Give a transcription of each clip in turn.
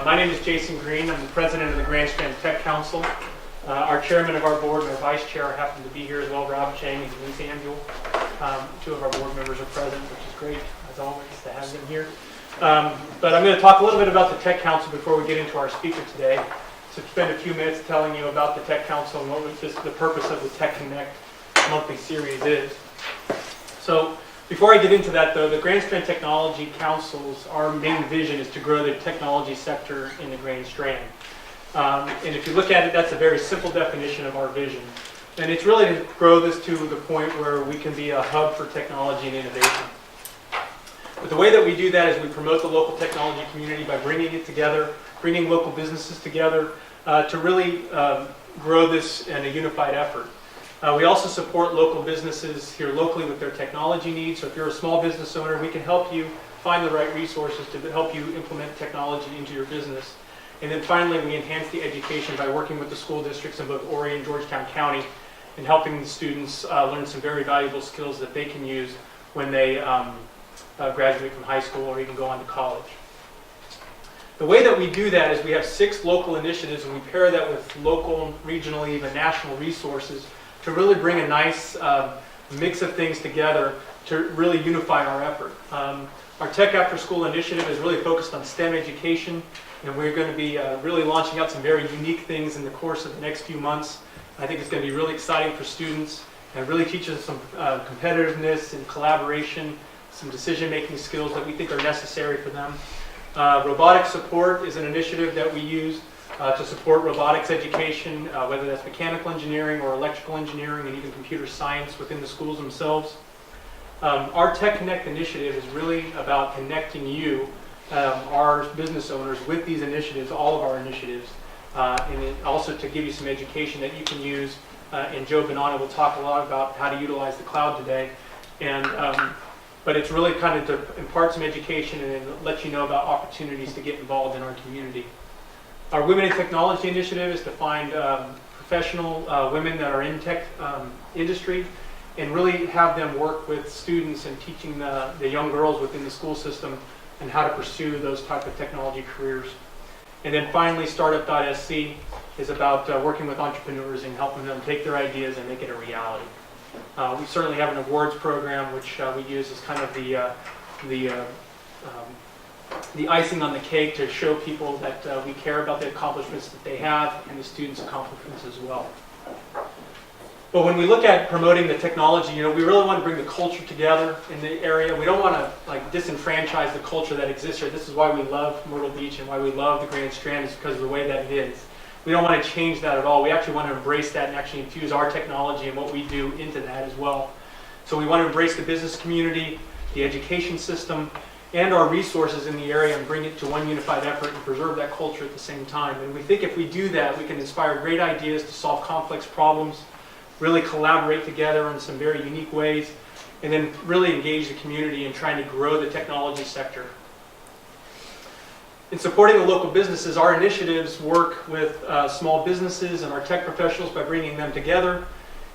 My name is Jason Green. I'm the president of the Grand Strand Tech Council. Our chairman of our board and our vice chair happen to be here as well, Rob Chang and Lynn Samuel. Two of our board members are present, which is great, as always, to have them here. But I'm going to talk a little bit about the Tech Council before we get into our speaker today. So spend a few minutes telling you about the Tech Council and what the purpose of the TechConnect monthly series is. So before I get into that, though, the Grand Strand Technology Council's our main vision is to grow the technology sector in the Grand Strand. And if you look at it, that's a very simple definition of our vision. And it's really to grow this to the point where we can be a hub for technology and innovation. But the way that we do that is we promote the local technology community by bringing it together, bringing local businesses together to really grow this in a unified effort. We also support local businesses here locally with their technology needs. So if you're a small business owner, we can help you find the right resources to help you implement technology into your business. And then finally, we enhance the education by working with the school districts in both Horry and Georgetown County and helping the students learn some very valuable skills that they can use when they graduate from high school or even go on to college. The way that we do that is we have 6 local initiatives, and we pair that with local, regional, even national resources to really bring a nice mix of things together to really unify our effort. Our Tech After School initiative is really focused on STEM education, and we're going to be really launching out some very unique things in the course of the next few months. I think it's going to be really exciting for students and really teaches some competitiveness and collaboration, some decision-making skills that we think are necessary for them. Robotic support is an initiative that we use to support robotics education, whether that's mechanical engineering or electrical engineering and even computer science within the schools themselves. Our TechConnect initiative is really about connecting you, our business owners, with these initiatives, all of our initiatives, and also to give you some education that you can use. And Joe Bonanno will talk a lot about how to utilize the cloud today. But it's really kind of to impart some education and then let you know about opportunities to get involved in our community. Our Women in Technology initiative is to find professional women that are in tech industry and really have them work with students and teaching the young girls within the school system and how to pursue those type of technology careers. And then finally, Startup.SC is about working with entrepreneurs and helping them take their ideas and make it a reality. We certainly have an awards program which we use as kind of the icing on the cake to show people that we care about the accomplishments that they have and the students' accomplishments as well. But when we look at promoting the technology, we really want to bring the culture together in the area. We don't want to disenfranchise the culture that exists here. This is why we love Myrtle Beach and why we love the Grand Strand, is because of the way that it is. We don't want to change that at all. We actually want to embrace that and actually infuse our technology and what we do into that as well. So we want to embrace the business community, the education system, and our resources in the area and bring it to one unified effort and preserve that culture at the same time. And we think if we do that, we can inspire great ideas to solve complex problems, really collaborate together in some very unique ways, and then really engage the community in trying to grow the technology sector. In supporting the local businesses, our initiatives work with small businesses and our tech professionals by bringing them together,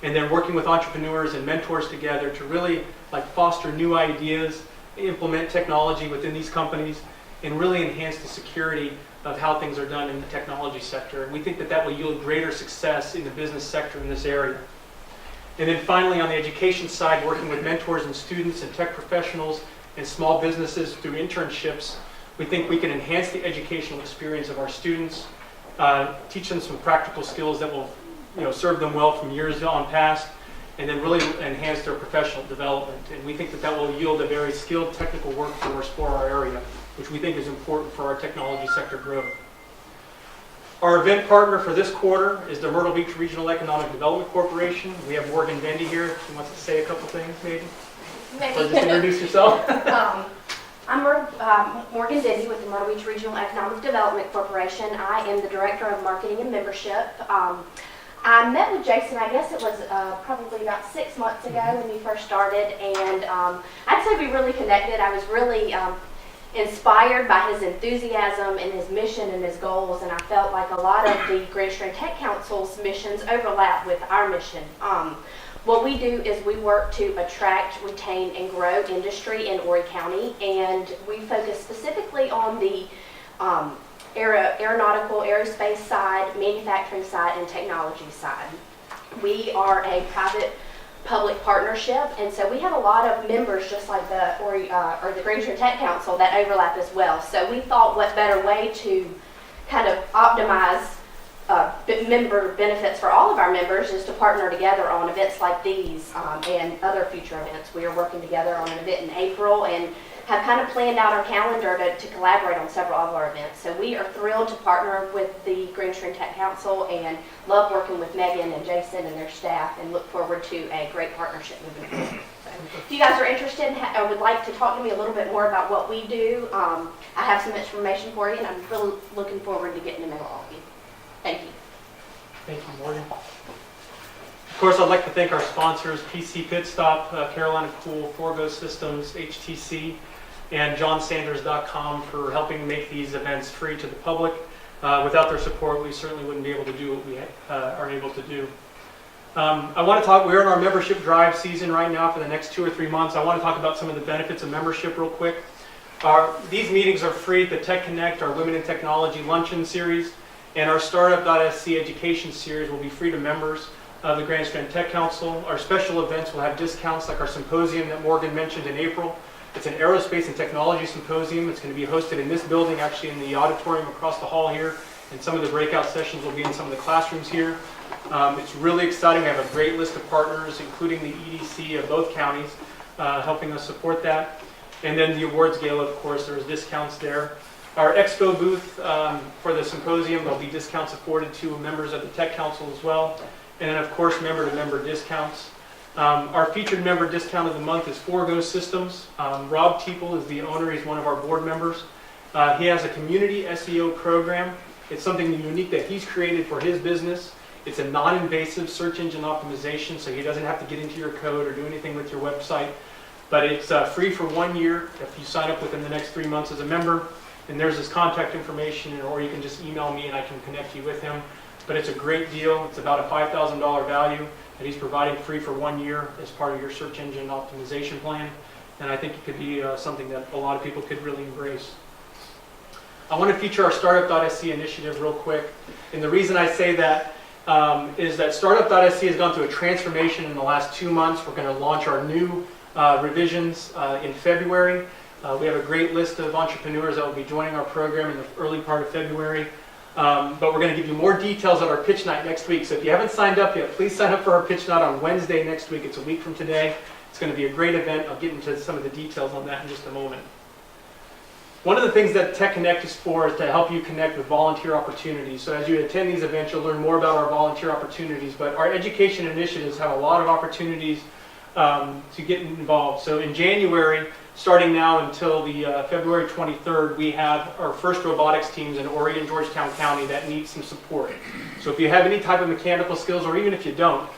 and then working with entrepreneurs and mentors together to really foster new ideas, implement technology within these companies, and really enhance the security of how things are done in the technology sector. And we think that that will yield greater success in the business sector in this area. And then finally, on the education side, working with mentors and students and tech professionals and small businesses through internships, we think we can enhance the educational experience of our students, teach them some practical skills that will serve them well from years on past, and then really enhance their professional development. And we think that that will yield a very skilled technical workforce for our area, which we think is important for our technology sector growth. Our event partner for this quarter is the Myrtle Beach Regional Economic Development Corporation. We have Morgan Bendy here. She wants to say a couple things, maybe? Or just introduce yourself. I'm Morgan Dendy with the Myrtle Beach Regional Economic Development Corporation. I am the Director of Marketing and Membership. I met with Jason, I guess it was probably about 6 months ago when we first started, and I'd say we really connected. I was really inspired by his enthusiasm and his mission and his goals, and I felt like a lot of the Grand Strand Tech Council's missions overlap with our mission. What we do is we work to attract, retain, and grow industry in Horry County, and we focus specifically on the aeronautical, aerospace side, manufacturing side, and technology side. We are a private-public partnership, and so we have a lot of members, just like the Greenstream Tech Council, that overlap as well. So we thought, what better way to kind of optimize member benefits for all of our members is to partner together on events like these and other future events. We are working together on an event in April and have kind of planned out our calendar to collaborate on several of our events. So we are thrilled to partner with the Greenstream Tech Council and love working with Megan and Jason and their staff, and look forward to a great partnership moving forward. So if you guys are interested and would like to talk to me a little bit more about what we do, I have some information for you, and I'm really looking forward to getting to know all of you. Thank you. Thank you, Morgan. Of course, I'd like to thank our sponsors, PC Pit Stop, Carolina Cool, Forgo Systems, HTC, and JohnSanders.com for helping make these events free to the public. Without their support, we certainly wouldn't be able to do what we are able to do. I want to talk, we're in our membership drive season right now for the next 2 or 3 months. I want to talk about some of the benefits of membership real quick. These meetings are free at the TechConnect, our Women in Technology Luncheon Series, and our Startup.SC Education Series will be free to members of the Grand Strand Tech Council. Our special events will have discounts, like our symposium that Morgan mentioned in April. It's an aerospace and technology symposium. It's going to be hosted in this building, actually in the auditorium across the hall here, and some of the breakout sessions will be in some of the classrooms here. It's really exciting. We have a great list of partners, including the EDC of both counties, helping us support that. And then the awards gala, of course, there's discounts there. Our expo booth for the symposium, there'll be discounts afforded to members of the Tech Council as well. And then, of course, member-to-member discounts. Our featured member discount of the month is Forgo Systems. Rob Teeple is the owner. He's one of our board members. He has a community SEO program. It's something unique that he's created for his business. It's a non-invasive search engine optimization, so he doesn't have to get into your code or do anything with your website. But it's free for 1 year if you sign up within the next 3 months as a member. And there's his contact information, or you can just email me and I can connect you with him. But it's a great deal. It's about a $5,000 value that he's providing free for 1 year as part of your search engine optimization plan. And I think it could be something that a lot of people could really embrace. I want to feature our Startup.SC initiative real quick. And the reason I say that is that Startup.SC has gone through a transformation in the last 2 months. We're going to launch our new revisions in February. We have a great list of entrepreneurs that will be joining our program in the early part of February. But we're going to give you more details at our pitch night next week. So if you haven't signed up yet, please sign up for our pitch night on Wednesday next week. It's a week from today. It's going to be a great event. I'll get into some of the details on that in just a moment. One of the things that TechConnect is for is to help you connect with volunteer opportunities. So as you attend these events, you'll learn more about our volunteer opportunities. But our education initiatives have a lot of opportunities to get involved. So in January, starting now until the February 23rd, we have our first robotics teams in Horry and Georgetown County that need some support. So if you have any type of mechanical skills, or even if you don't,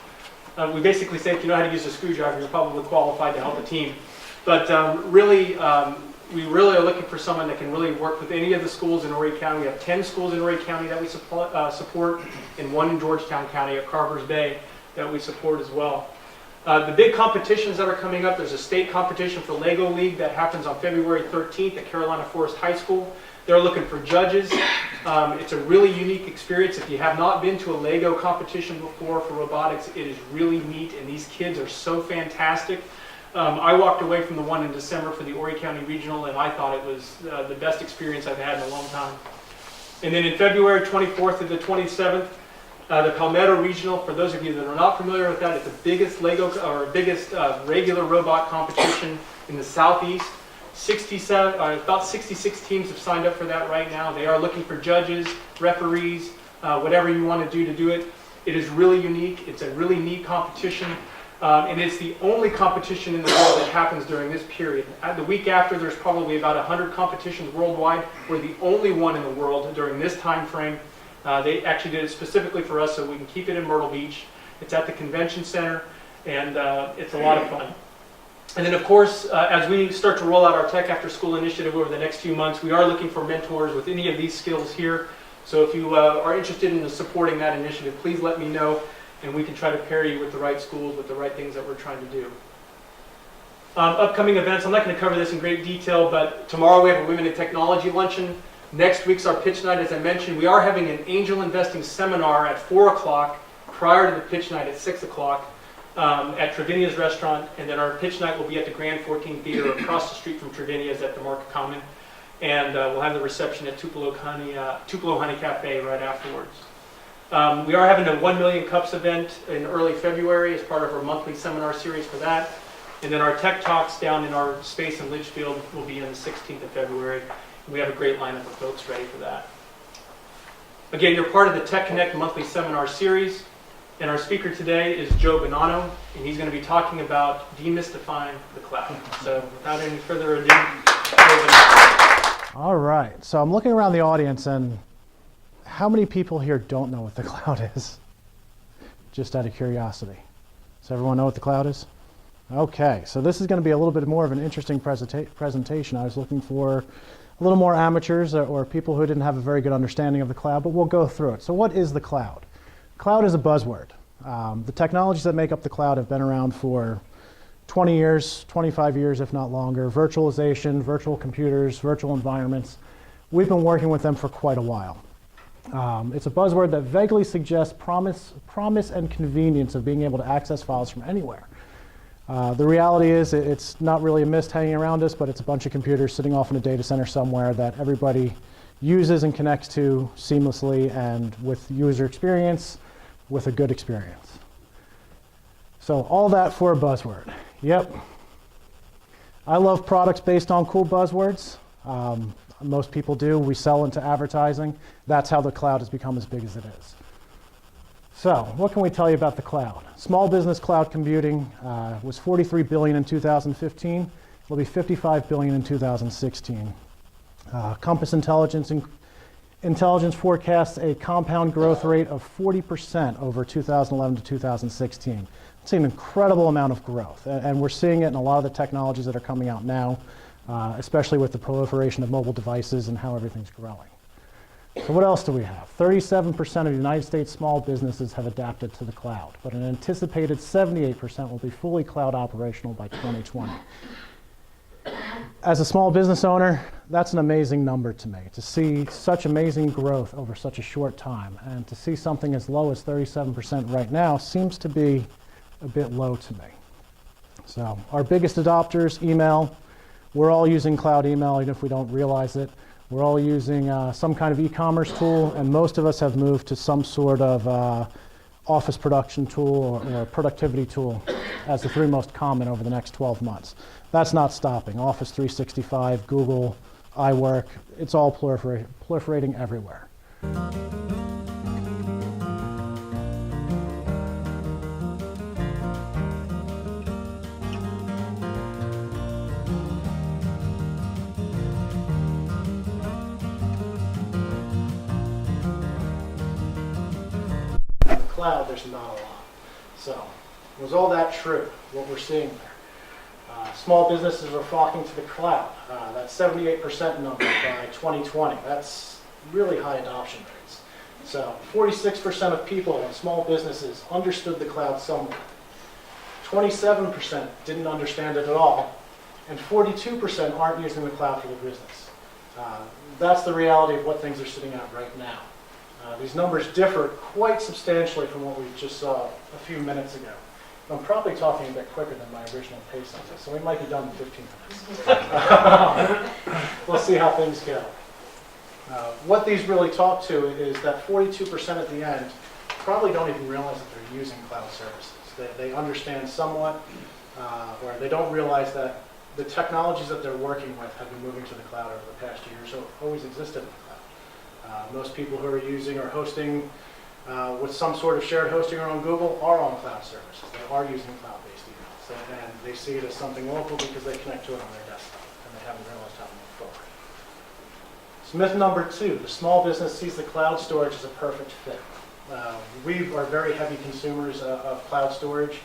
we basically say if you know how to use a screwdriver, you're probably qualified to help a team. But we really are looking for someone that can really work with any of the schools in Horry County. We have 10 schools in Horry County that we support, and 1 in Georgetown County at Carver's Bay that we support as well. The big competitions that are coming up, there's a state competition for Lego League that happens on February 13th at Carolina Forest High School. They're looking for judges. It's a really unique experience. If you have not been to a Lego competition before for robotics, it is really neat, and these kids are so fantastic. I walked away from the one in December for the Horry County Regional, and I thought it was the best experience I've had in a long time. And then in February 24th to the 27th, the Palmetto Regional, for those of you that are not familiar with that, it's the biggest regular robot competition in the Southeast. About 66 teams have signed up for that right now. They are looking for judges, referees, whatever you want to do it. It is really unique. It's a really neat competition. And it's the only competition in the world that happens during this period. The week after, there's probably about 100 competitions worldwide. We're the only one in the world during this time frame. They actually did it specifically for us so we can keep it in Myrtle Beach. It's at the convention center, and it's a lot of fun. And then, of course, as we start to roll out our Tech After School initiative over the next few months, we are looking for mentors with any of these skills here. So if you are interested in supporting that initiative, please let me know, and we can try to pair you with the right schools, with the right things that we're trying to do. Upcoming events, I'm not going to cover this in great detail, but tomorrow we have a Women in Technology luncheon. Next week's our pitch night, as I mentioned. We are having an angel investing seminar at 4 o'clock prior to the pitch night at 6 o'clock at Travinia's restaurant. And then our pitch night will be at the Grand 14 Theater across the street from Travinia's at the Market Common. And we'll have the reception at Tupelo Honey Cafe right afterwards. We are having a 1 Million Cups event in early February as part of our monthly seminar series for that. And then our Tech Talks down in our space in Litchfield will be on the 16th of February. We have a great lineup of folks ready for that. Again, you're part of the TechConnect monthly seminar series. And our speaker today is Joe Bonanno, and he's going to be talking about demystifying the cloud. So without any further ado, all right, so I'm looking around the audience, and how many people here don't know what the cloud is? Just out of curiosity. Does everyone know what the cloud is? Okay, so this is going to be a little bit more of an interesting presentation. I was looking for a little more amateurs or people who didn't have a very good understanding of the cloud, but we'll go through it. So what is the cloud? Cloud is a buzzword. The technologies that make up the cloud have been around for 20 years, 25 years, if not longer. Virtualization, virtual computers, virtual environments. We've been working with them for quite a while. It's a buzzword that vaguely suggests promise and convenience of being able to access files from anywhere. The reality is it's not really a mist hanging around us, but it's a bunch of computers sitting off in a data center somewhere that everybody uses and connects to seamlessly and with user experience, with a good experience. So all that for a buzzword. Yep. I love products based on cool buzzwords. Most people do. We sell into advertising. That's how the cloud has become as big as it is. So what can we tell you about the cloud? Small business cloud computing was $43 billion in 2015. It'll be $55 billion in 2016. Compass Intelligence forecasts a compound growth rate of 40% over 2011 to 2016. It's an incredible amount of growth, and we're seeing it in a lot of the technologies that are coming out now, especially with the proliferation of mobile devices and how everything's growing. So what else do we have? 37% of United States small businesses have adapted to the cloud, but an anticipated 78% will be fully cloud operational by 2020. As a small business owner, that's an amazing number to me, to see such amazing growth over such a short time, and to see something as low as 37% right now seems to be a bit low to me. So our biggest adopters, email. We're all using cloud email, even if we don't realize it. We're all using some kind of e-commerce tool, and most of us have moved to some sort of office production tool or productivity tool as the three most common over the next 12 months. That's not stopping. Office 365, Google, iWork, it's all proliferating everywhere. Cloud, there's not a lot. So, was all that true, what we're seeing there? Small businesses are flocking to the cloud. That's 78% number by 2020. That's really high adoption rates. So 46% of people in small businesses understood the cloud somewhat. 27% didn't understand it at all. And 42% aren't using the cloud for their business. That's the reality of what things are sitting at right now. These numbers differ quite substantially from what we just saw a few minutes ago. I'm probably talking a bit quicker than my original pace on this, so we might be done in 15 minutes. We'll see how things go. What these really talk to is that 42% at the end probably don't even realize that they're using cloud services. They understand somewhat, or they don't realize that the technologies that they're working with have been moving to the cloud over the past year, so always existed in the cloud. Most people who are using or hosting with some sort of shared hosting or on Google are on cloud services. They are using cloud-based emails, and they see it as something local because they connect to it on their desktop, and they haven't realized how to move forward. So myth number 2, the small business sees the cloud storage as a perfect fit. We are very heavy consumers of cloud storage.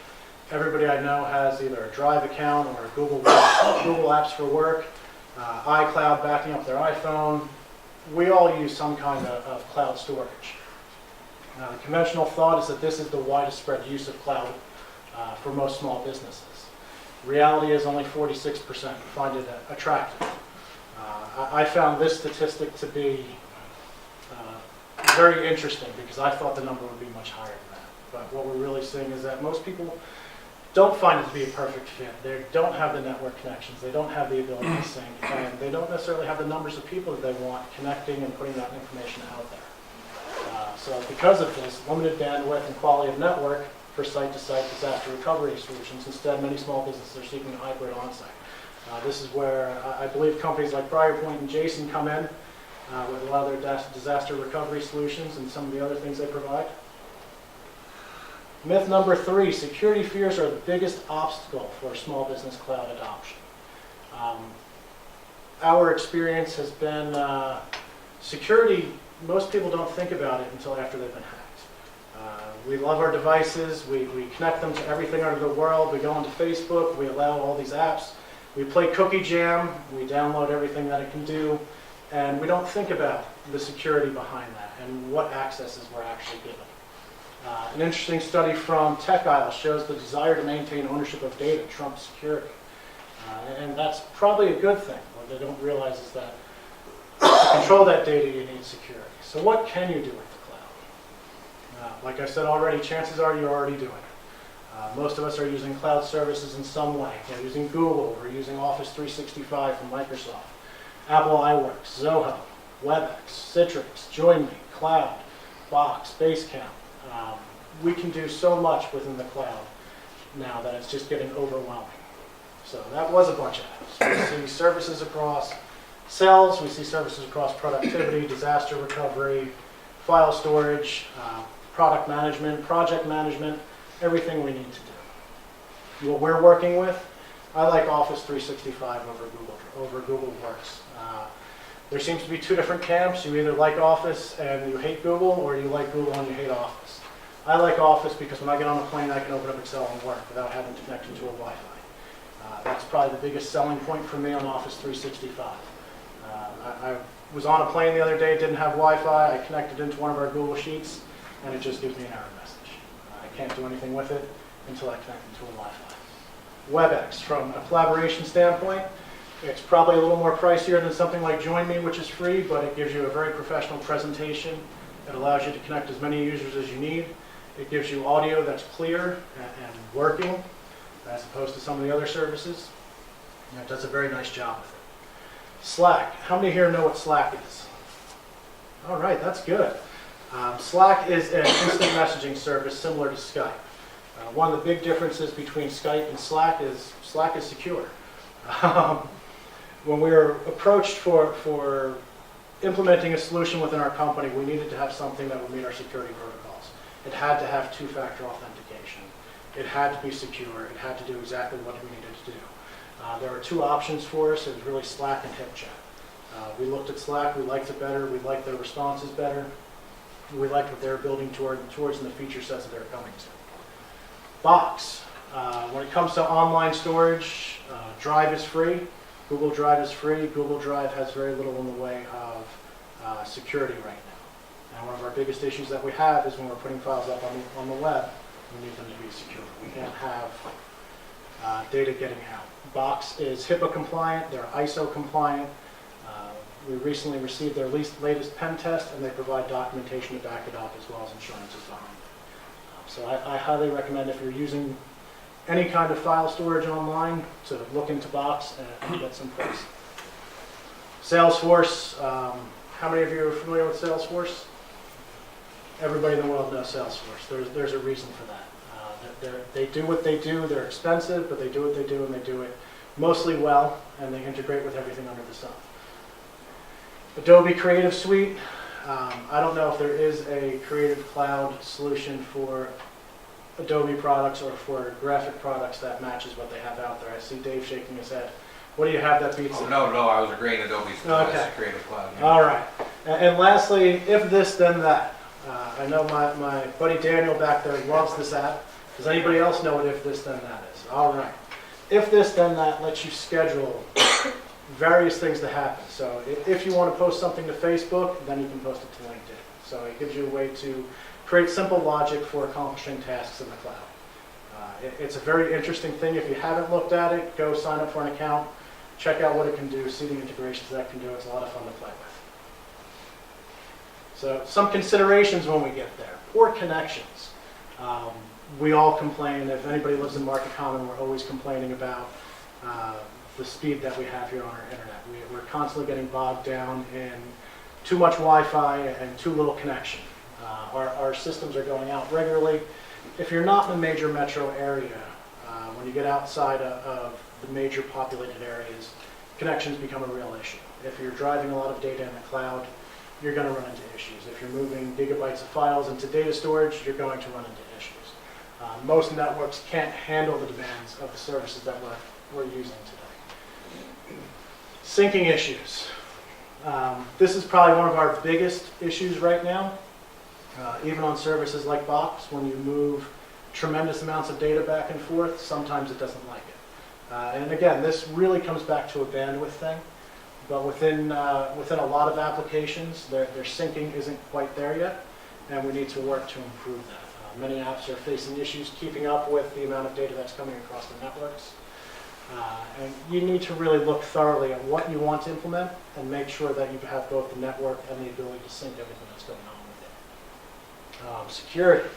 Everybody I know has either a Drive account or Google Apps for work, iCloud backing up their iPhone. We all use some kind of cloud storage. The conventional thought is that this is the widest spread use of cloud for most small businesses. Reality is only 46% find it attractive. I found this statistic to be very interesting because I thought the number would be much higher than that. But what we're really seeing is that most people don't find it to be a perfect fit. They don't have the network connections, they don't have the ability to sync, and they don't necessarily have the numbers of people that they want connecting and putting that information out there. So because of this, limited bandwidth and quality of network for site-to-site disaster recovery solutions, instead many small businesses are seeking hybrid on-site. This is where I believe companies like Briarpoint and Jason come in with a lot of their disaster recovery solutions and some of the other things they provide. Myth number 3, security fears are the biggest obstacle for small business cloud adoption. Our experience has been security, most people don't think about it until after they've been hacked. We love our devices, we connect them to everything under the world, we go onto Facebook, we allow all these apps, we play cookie jam, we download everything that it can do, and we don't think about the security behind that and what accesses we're actually given. An interesting study from TechConnect shows the desire to maintain ownership of data trumps security. And that's probably a good thing. What they don't realize is that to control that data, you need security. So what can you do with the cloud? Like I said already, chances are you're already doing it. Most of us are using cloud services in some way. We're using Google, we're using Office 365 from Microsoft, Apple iWorks, Zoho, WebEx, Citrix, JoinMe, Cloud, Box, Basecamp. We can do so much within the cloud now that it's just getting overwhelming. So that was a bunch of apps. We see services across sales, we see services across productivity, disaster recovery, file storage, product management, project management, everything we need to do. What we're working with, I like Office 365 over Google Works. There seems to be two different camps. You either like Office and you hate Google, or you like Google and you hate Office. I like Office because when I get on a plane, I can open up Excel and work without having to connect into a Wi-Fi. That's probably the biggest selling point for me on Office 365. I was on a plane the other day, didn't have Wi-Fi. I connected into one of our Google Sheets, and it just gives me an error message. I can't do anything with it until I connect into a Wi-Fi. WebEx, from a collaboration standpoint, it's probably a little more pricier than something like JoinMe, which is free, but it gives you a very professional presentation. It allows you to connect as many users as you need. It gives you audio that's clear and working, as opposed to some of the other services. And it does a very nice job with it. Slack. How many here know what Slack is? All right, that's good. Slack is an instant messaging service similar to Skype. One of the big differences between Skype and Slack is secure. When we were approached for implementing a solution within our company, we needed to have something that would meet our security protocols. It had to have two-factor authentication. It had to be secure. It had to do exactly what we needed to do. There were two options for us. It was really Slack and HipChat. We looked at Slack. We liked it better. We liked their responses better. We liked what they were building towards and the feature sets that they were coming to. Box. When it comes to online storage, Drive is free. Google Drive is free. Google Drive has very little in the way of security right now. And one of our biggest issues that we have is when we're putting files up on the web, we need them to be secure. We can't have data getting out. Box is HIPAA compliant. They're ISO compliant. We recently received their latest pen test, and they provide documentation to back it up as well as insurances behind it. So I highly recommend, if you're using any kind of file storage online, to look into Box and get some pricing. Salesforce. How many of you are familiar with Salesforce? Everybody in the world knows Salesforce. There's a reason for that. They do what they do. They're expensive, but they do what they do, and they do it mostly well, and they integrate with everything under the sun. Adobe Creative Suite. I don't know if there is a Creative Cloud solution for Adobe products or for graphic products that matches what they have out there. I see Dave shaking his head. What do you have that beats it? No, I was agreeing Adobe's Creative Cloud. Yeah. All right. And lastly, if this, then that. I know my buddy Daniel back there loves this app. Does anybody else know what if this, then that is? All right. If this, then that lets you schedule various things to happen. So if you want to post something to Facebook, then you can post it to LinkedIn. So it gives you a way to create simple logic for accomplishing tasks in the cloud. It's a very interesting thing. If you haven't looked at it, go sign up for an account. check out what it can do, see the integrations that can do. It's a lot of fun to play with. So some considerations when we get there. Poor connections. We all complain. If anybody lives in Market Common, we're always complaining about the speed that we have here on our internet. We're constantly getting bogged down in too much Wi-Fi and too little connection. Our systems are going out regularly. If you're not in a major metro area, when you get outside of the major populated areas, connections become a real issue. If you're driving a lot of data in the cloud, you're going to run into issues. If you're moving gigabytes of files into data storage, you're going to run into issues. Most networks can't handle the demands of the services that we're using today. Syncing issues. This is probably one of our biggest issues right now. Even on services like Box, when you move tremendous amounts of data back and forth, sometimes it doesn't like it. And again, this really comes back to a bandwidth thing. But within a lot of applications, their syncing isn't quite there yet, and we need to work to improve that. Many apps are facing issues keeping up with the amount of data that's coming across the networks. And you need to really look thoroughly at what you want to implement and make sure that you have both the network and the ability to sync everything that's going on with it. Security.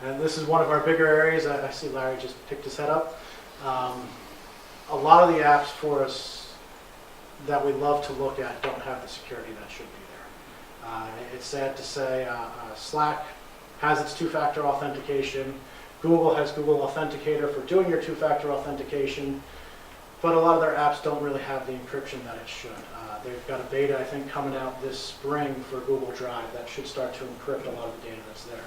And this is one of our bigger areas. I see Larry just picked his head up. A lot of the apps for us that we love to look at don't have the security that should be there. It's sad to say Slack has its two-factor authentication. Google has Google Authenticator for doing your two-factor authentication, but a lot of their apps don't really have the encryption that it should. They've got a beta, I think, coming out this spring for Google Drive that should start to encrypt a lot of the data that's there.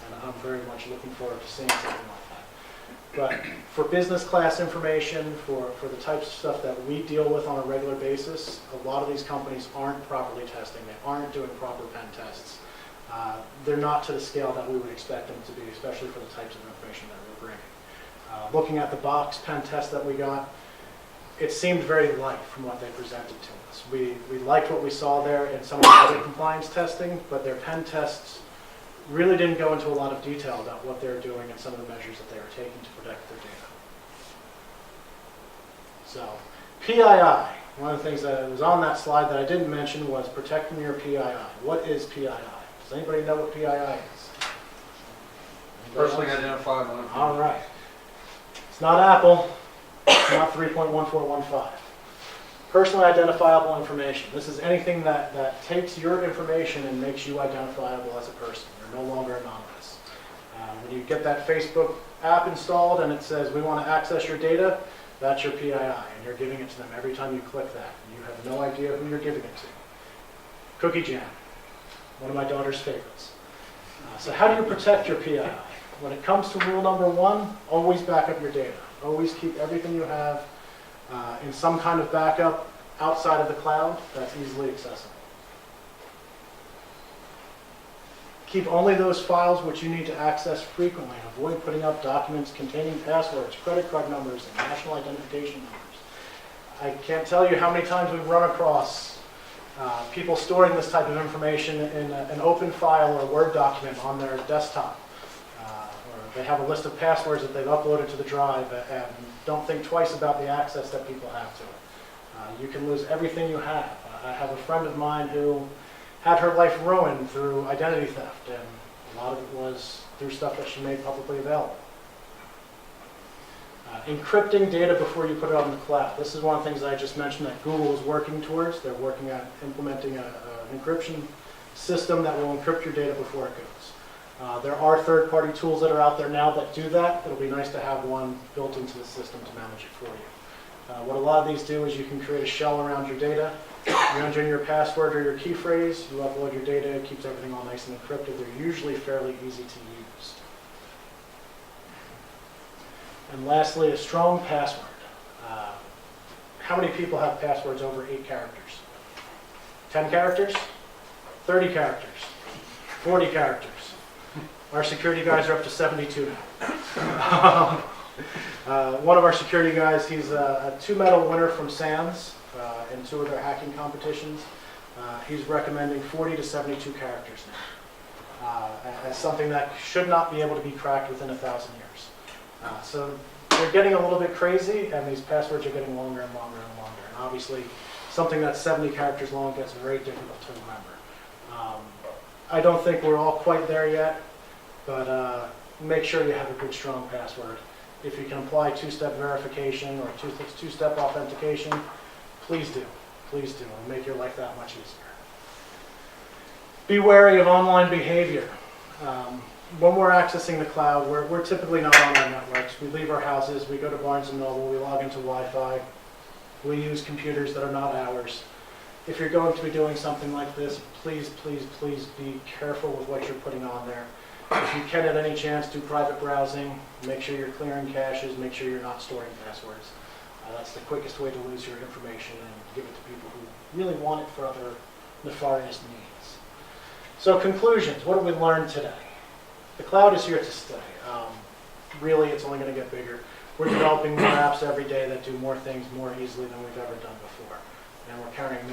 And I'm very much looking forward to seeing something like that. But for business class information, for the types of stuff that we deal with on a regular basis, a lot of these companies aren't properly testing. They aren't doing proper pen tests. They're not to the scale that we would expect them to be, especially for the types of information that we're bringing. Looking at the Box pen test that we got, it seemed very light from what they presented to us. We liked what we saw there in some of the other compliance testing, but their pen tests really didn't go into a lot of detail about what they're doing and some of the measures that they were taking to protect their data. So, PII, one of the things that was on that slide that I didn't mention was protecting your PII. What is PII? Does anybody know what PII is? Personally identifiable information. All right. It's not Apple. It's not 3.1415. Personally identifiable information. This is anything that takes your information and makes you identifiable as a person. You're no longer anonymous. When you get that Facebook app installed and it says, we want to access your data, that's your PII, and you're giving it to them every time you click that. You have no idea who you're giving it to. Cookie Jam, one of my daughter's favorites. So how do you protect your PII? When it comes to rule number one, always back up your data. Always keep everything you have in some kind of backup outside of the cloud that's easily accessible. Keep only those files which you need to access frequently. Avoid putting up documents containing passwords, credit card numbers, and national identification numbers. I can't tell you how many times we've run across people storing this type of information in an open file or a Word document on their desktop. Or they have a list of passwords that they've uploaded to the drive and don't think twice about the access that people have to it. You can lose everything you have. I have a friend of mine who had her life ruined through identity theft, and a lot of it was through stuff that she made publicly available. Encrypting data before you put it on the cloud. This is one of the things that I just mentioned that Google is working towards. They're working on implementing an encryption system that will encrypt your data before it goes. There are third-party tools that are out there now that do that. It'll be nice to have one built into the system to manage it for you. What a lot of these do is you can create a shell around your data. You enter in your password or your key phrase, you upload your data, it keeps everything all nice and encrypted. They're usually fairly easy to use. And lastly, a strong password. How many people have passwords over 8 characters? 10 characters? 30 characters? 40 characters? Our security guys are up to 72 now. One of our security guys, he's a 2-medal winner from SANS in 2 of their hacking competitions. He's recommending 40 to 72 characters now as something that should not be able to be cracked within 1,000 years. So they're getting a little bit crazy, and these passwords are getting longer and longer and longer. And Obviously, something that's 70 characters long gets very difficult to remember. I don't think we're all quite there yet, but make sure you have a good, strong password. If you can apply two-step verification or two-step authentication, please do. Please do. It'll make your life that much easier. Be wary of online behavior. When we're accessing the cloud, we're typically not on our networks. We leave our houses, we go to Barnes & Noble, we log into Wi-Fi, we use computers that are not ours. If you're going to be doing something like this, please, please, please be careful with what you're putting on there. If you can at any chance do private browsing, make sure you're clearing caches, make sure you're not storing passwords. That's the quickest way to lose your information and give it to people who really want it for other nefarious needs. So conclusions, what have we learned today? The cloud is here to stay. Really, it's only going to get bigger. We're developing more apps every day that do more things more easily than we've ever done before. And we're carrying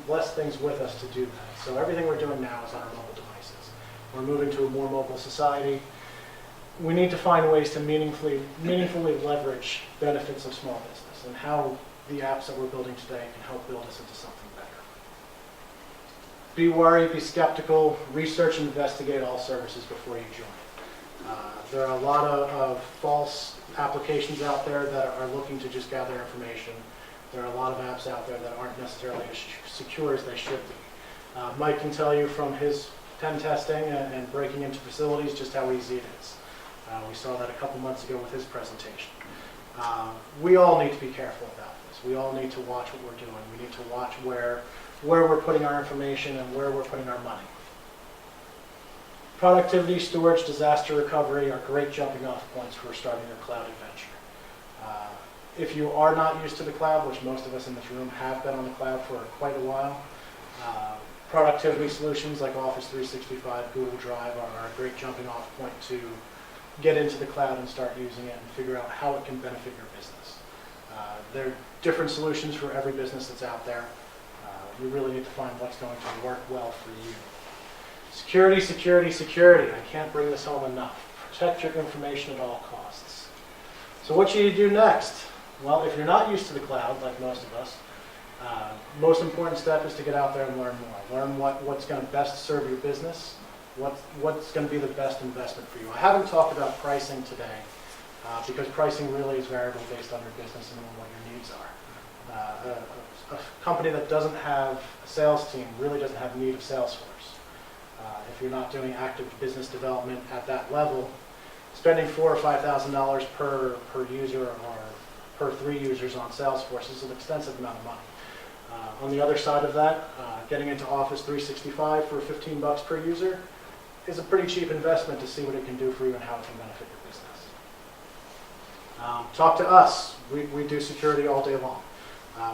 less things with us to do that. So everything we're doing now is on our mobile devices. We're moving to a more mobile society. We need to find ways to meaningfully leverage benefits of small business and how the apps that we're building today can help build us into something better. Be worried, be skeptical, research and investigate all services before you join. There are a lot of false applications out there that are looking to just gather information. There are a lot of apps out there that aren't necessarily as secure as they should be. Mike can tell you from his pen testing and breaking into facilities just how easy it is. We saw that a couple months ago with his presentation. We all need to be careful about this. We all need to watch what we're doing. We need to watch where we're putting our information and where we're putting our money. Productivity, storage, disaster recovery are great jumping off points for starting your cloud adventure. If you are not used to the cloud, which most of us in this room have been on the cloud for quite a while, productivity solutions like Office 365, Google Drive are a great jumping off point to get into the cloud and start using it and figure out how it can benefit your business. There are different solutions for every business that's out there. You really need to find what's going to work well for you. Security, security, security. I can't bring this home enough. Protect your information at all costs. So what should you do next? Well, if you're not used to the cloud, like most of us, most important step is to get out there and learn more. Learn what's going to best serve your business, what's going to be the best investment for you. I haven't talked about pricing today because pricing really is variable based on your business and what your needs are. A company that doesn't have a sales team really doesn't have need of Salesforce. If you're not doing active business development at that level, spending $4,000 or $5,000 per user or per 3 users on Salesforce is an extensive amount of money. On the other side of that, getting into Office 365 for $15 per user is a pretty cheap investment to see what it can do for you and how it can benefit your business. Talk to us. We do security all day long.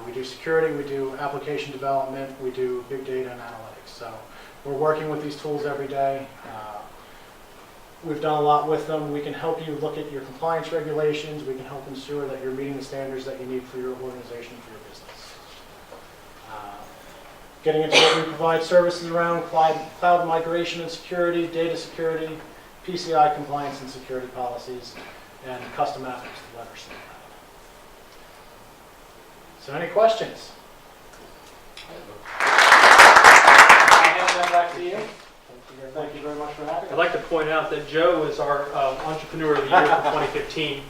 We do security, we do application development, we do big data and analytics. So we're working with these tools every day. We've done a lot with them. We can help you look at your compliance regulations. We can help ensure that you're meeting the standards that you need for your organization, for your business. Getting into what we provide services around cloud migration and security, data security, PCI compliance and security policies, and custom apps to leverage them. So any questions? Back to you. Thank you very much for having us. I'd like to point out that Joe is our Entrepreneur of the Year for 2015.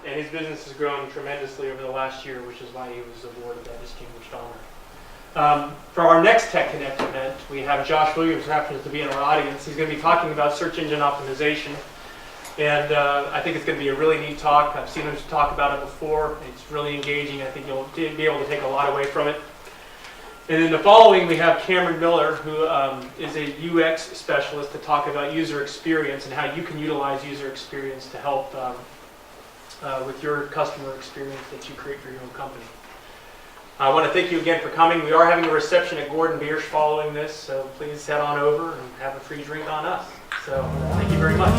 And his business has grown tremendously over the last year, which is why he was awarded that distinguished honor. For our next TechConnect event, we have Josh Williams, who happens to be in our audience. He's going to be talking about search engine optimization. And I think it's going to be a really neat talk. I've seen him talk about it before. It's really engaging. I think you'll be able to take a lot away from it. And then the following, we have Cameron Miller, who is a UX specialist, to talk about user experience and how you can utilize user experience to help with your customer experience that you create for your own company. I want to thank you again for coming. We are having a reception at Gordon Biersch following this, so please head on over and have a free drink on us. So thank you very much.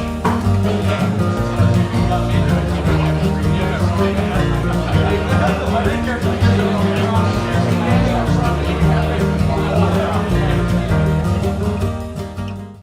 Thank you.